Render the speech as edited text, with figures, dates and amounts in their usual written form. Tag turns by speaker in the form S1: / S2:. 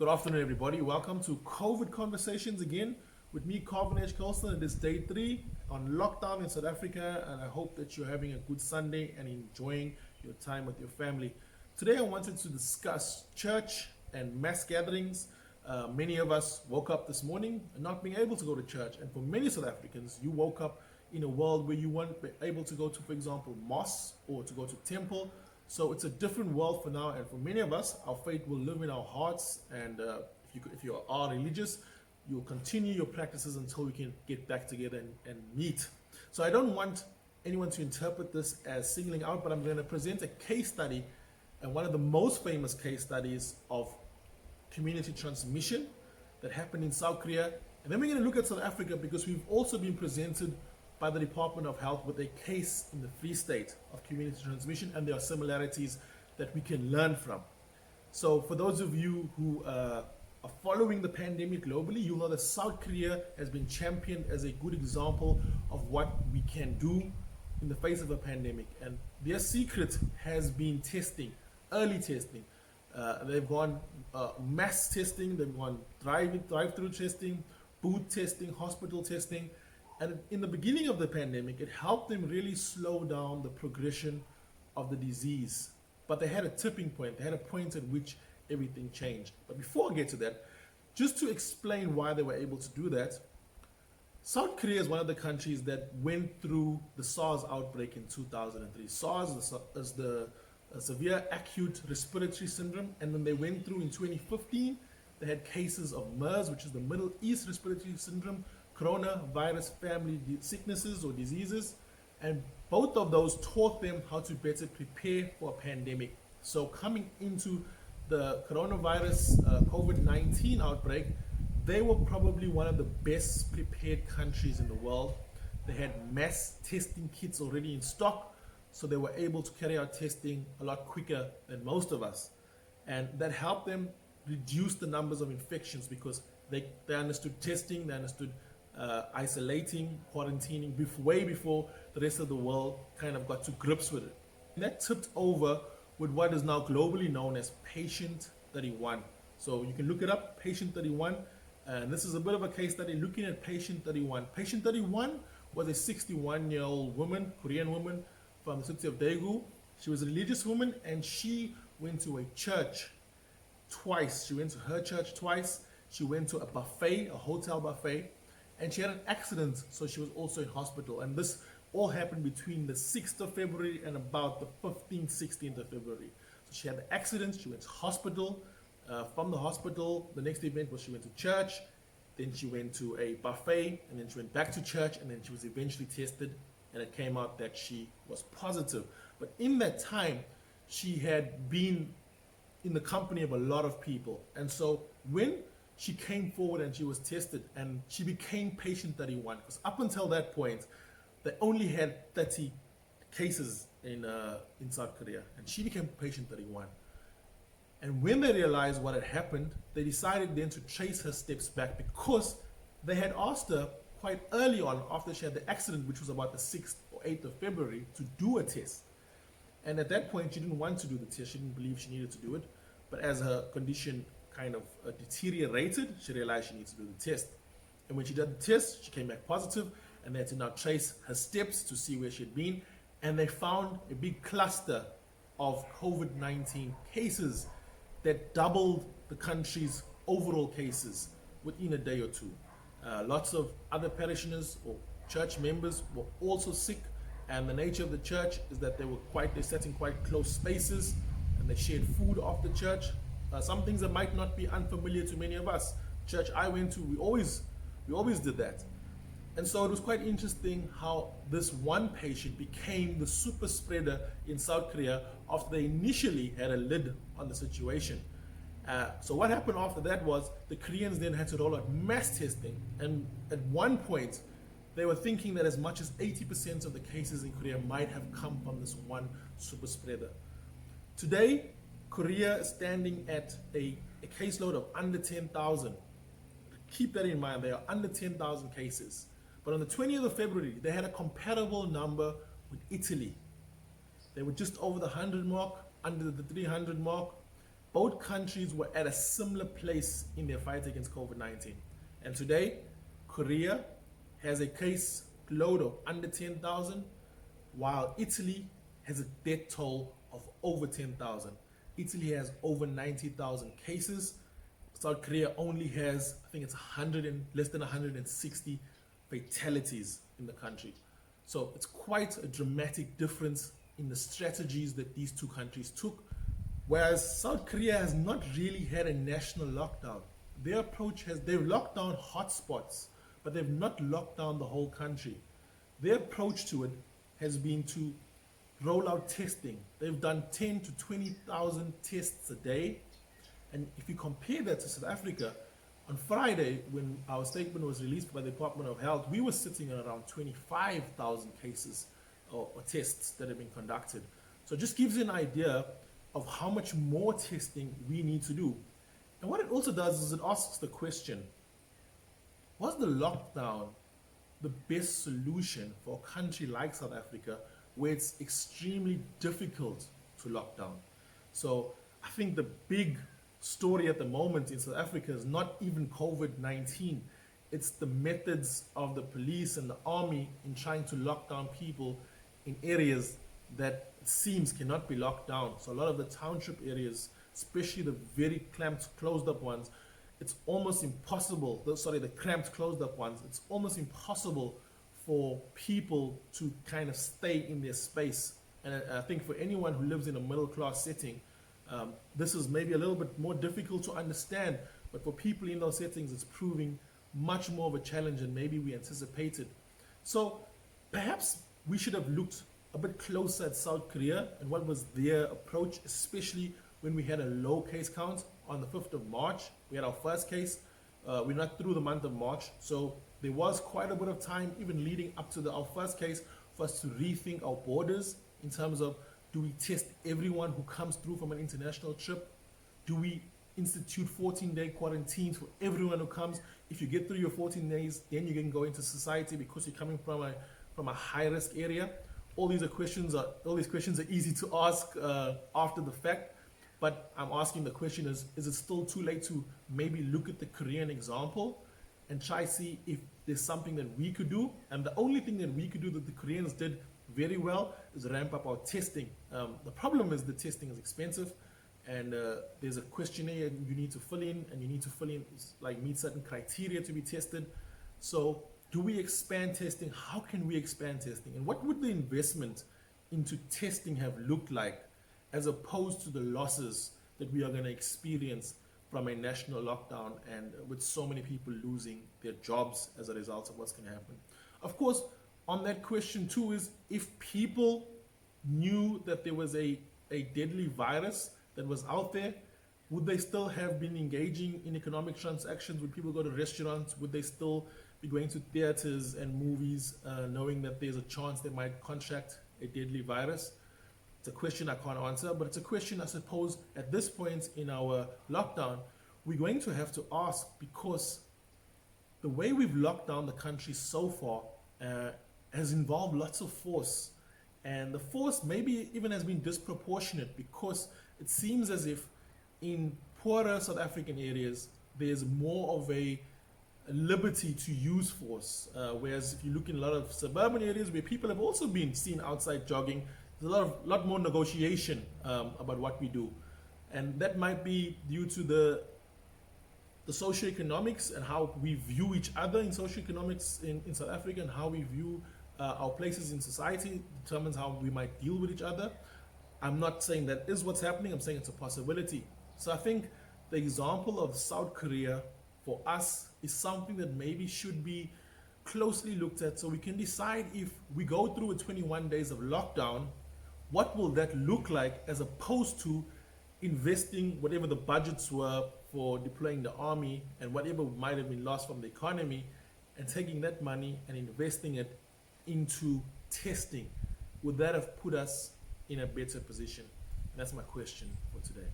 S1: Good afternoon, everybody. Welcome to COVID Conversations again with me, Carvin H. Colston. It is day 3 on lockdown in South Africa, and I hope that you're having a good Sunday and enjoying your time with your family. Today, I wanted to discuss church and mass gatherings. Many of us woke up this morning not being able to go to church, and for many South Africans, you woke up in a world where you weren't able to go to, for example, mosque or to go to temple. So it's a different world for now, and for many of us, our faith will live in our hearts. And if you are religious, you'll continue your practices until we can get back together and meet. So I don't want anyone to interpret this as singling out, but I'm going to present a case study, and one of the most famous case studies of community transmission that happened in South Korea. And then we're going to look at South Africa, because we've also been presented by the Department of Health with a case in the Free State of community transmission, and there are similarities that we can learn from. So for those of you who are following the pandemic globally, you'll know that South Korea has been championed as a good example of what we can do in the face of a pandemic. And their secret has been testing, early testing. They've gone mass testing, they've gone drive-through testing, booth testing, hospital testing. And in the beginning of the pandemic, it helped them really slow down the progression of the disease. But they had a tipping point. They had a point at which everything changed. But before I get to that, just to explain why they were able to do that, South Korea is one of the countries that went through the SARS outbreak in 2003. SARS is the severe acute respiratory syndrome. And then they went through in 2015, they had cases of MERS, which is the Middle East Respiratory Syndrome, coronavirus family sicknesses or diseases, and both of those taught them how to better prepare for a pandemic. So coming into the coronavirus COVID-19 outbreak, they were probably one of the best prepared countries in the world. They had mass testing kits already in stock, so they were able to carry out testing a lot quicker than most of us, and that helped them reduce the numbers of infections, because they understood testing, they understood isolating, quarantining way before the rest of the world kind of got to grips with it. And that tipped over with what is now globally known as Patient 31. So you can look it up, Patient 31. And this is a bit of a case study looking at Patient 31. Patient 31 was a 61-year-old woman, Korean woman from the city of Daegu. She was a religious woman, and she went to a church twice. She went to her church twice. She went to a buffet, a hotel buffet, and she had an accident, so she was also in hospital. And this all happened between the 6th of February and about the 15th, 16th of February. So she had the accident, she went to hospital. From the hospital, the next event was she went to church, then she went to a buffet, and then she went back to church, and then she was eventually tested, and it came out that she was positive. But in that time, she had been in the company of a lot of people. And so when she came forward and she was tested, and she became Patient 31, because up until that point, they only had 30 cases in South Korea, and she became Patient 31. And when they realized what had happened, they decided then to trace her steps back, because they had asked her quite early on, after she had the accident, which was about the 6th or 8th of February, to do a test. And at that point, she didn't want to do the test. She didn't believe she needed to do it. But as her condition kind of deteriorated, she realized she needed to do the test. And when she did the test, she came back positive, and they had to now trace her steps to see where she had been. And they found a big cluster of COVID-19 cases that doubled the country's overall cases within a day or two. Lots of other parishioners or church members were also sick, and the nature of the church is that they sat in quite close spaces, and they shared food after church. Some things that might not be unfamiliar to many of us. Church I went to, we always did that. And so it was quite interesting how this one patient became the super spreader in South Korea after they initially had a lid on the situation. So what happened after that was the Koreans then had to roll out mass testing, and at one point they were thinking that as much as 80% of the cases in Korea might have come from this one super spreader. Today, Korea is standing at a caseload of under 10,000. Keep that in mind, there are under 10,000 cases. But on the 20th of February, they had a comparable number with Italy. They were just over the 100 mark, under the 300 mark. both countries were at a similar place in their fight against COVID-19. And today, Korea has a case load of under 10,000, while Italy has a death toll of over 10,000. Italy has over 90,000 cases. South Korea only has, I think it's less than 160 fatalities in the country. So it's quite a dramatic difference in the strategies that these two countries took. Whereas South Korea has not really had a national lockdown. Their approach they've locked down hotspots, but they've not locked down the whole country. Their approach to it has been to roll out testing. They've done 10 to 20,000 tests a day. And if you compare that to South Africa, on Friday, when our statement was released by the Department of Health, we were sitting at around 25,000 cases or tests that have been conducted. So it just gives you an idea of how much more testing we need to do. And what it also does is it asks the question, was the lockdown the best solution for a country like South Africa where it's extremely difficult to lock down? So I think the big story at the moment in South Africa is not even COVID-19. It's the methods of the police and the army in trying to lock down people in areas that it seems cannot be locked down. So a lot of the township areas, especially the very clamped, closed up ones, it's almost impossible, the cramped, closed up ones, it's almost impossible for people to kind of stay in their space. And I think for anyone who lives in a middle class setting, this is maybe a little bit more difficult to understand, but for people in those settings, it's proving much more of a challenge than maybe we anticipated. So perhaps we should have looked a bit closer at South Korea and what was their approach, especially when we had a low case count on the 5th of March. We had our first case. We're not through the month of March, so there was quite a bit of time, even leading up to our first case, for us to rethink our borders in terms of, do we test everyone who comes through from an international trip? Do we institute 14-day quarantines for everyone who comes? If you get through your 14 days, then you can go into society because you're coming from a high-risk area. All these questions are easy to ask after the fact, but I'm asking the question is it still too late to maybe look at the Korean example and try see if there's something that we could do? And the only thing that we could do that the Koreans did very well is ramp up our testing. The problem is the testing is expensive, and there's a questionnaire you need to fill in, and you need to fill in, like, meet certain criteria to be tested. So do we expand testing? How can we expand testing? And what would the investment into testing have looked like, as opposed to the losses that we are going to experience from a national lockdown and with so many people losing their jobs as a result of what's going to happen? Of course, on that question too is, if people knew that there was a deadly virus that was out there, would they still have been engaging in economic transactions? Would people go to restaurants? Would they still be going to theaters and movies, knowing that there's a chance they might contract a deadly virus? It's a question I can't answer, but it's a question I suppose at this point in our lockdown, we're going to have to ask, because the way we've locked down the country so far has involved lots of force. And the force maybe even has been disproportionate, because it seems as if in poorer South African areas, there's more of a liberty to use force. Whereas if you look in a lot of suburban areas where people have also been seen outside jogging, there's a lot more negotiation about what we do. And that might be due to the socioeconomics and how we view each other in socioeconomics in South Africa, and how we view our places in society determines how we might deal with each other. I'm not saying that is what's happening, I'm saying it's a possibility. So I think the example of South Korea for us is something that maybe should be closely looked at, so we can decide, if we go through a 21 days of lockdown, what will that look like, as opposed to investing whatever the budgets were for deploying the army and whatever might have been lost from the economy, and taking that money and investing it into testing. Would that have put us in a better position? And that's my question for today.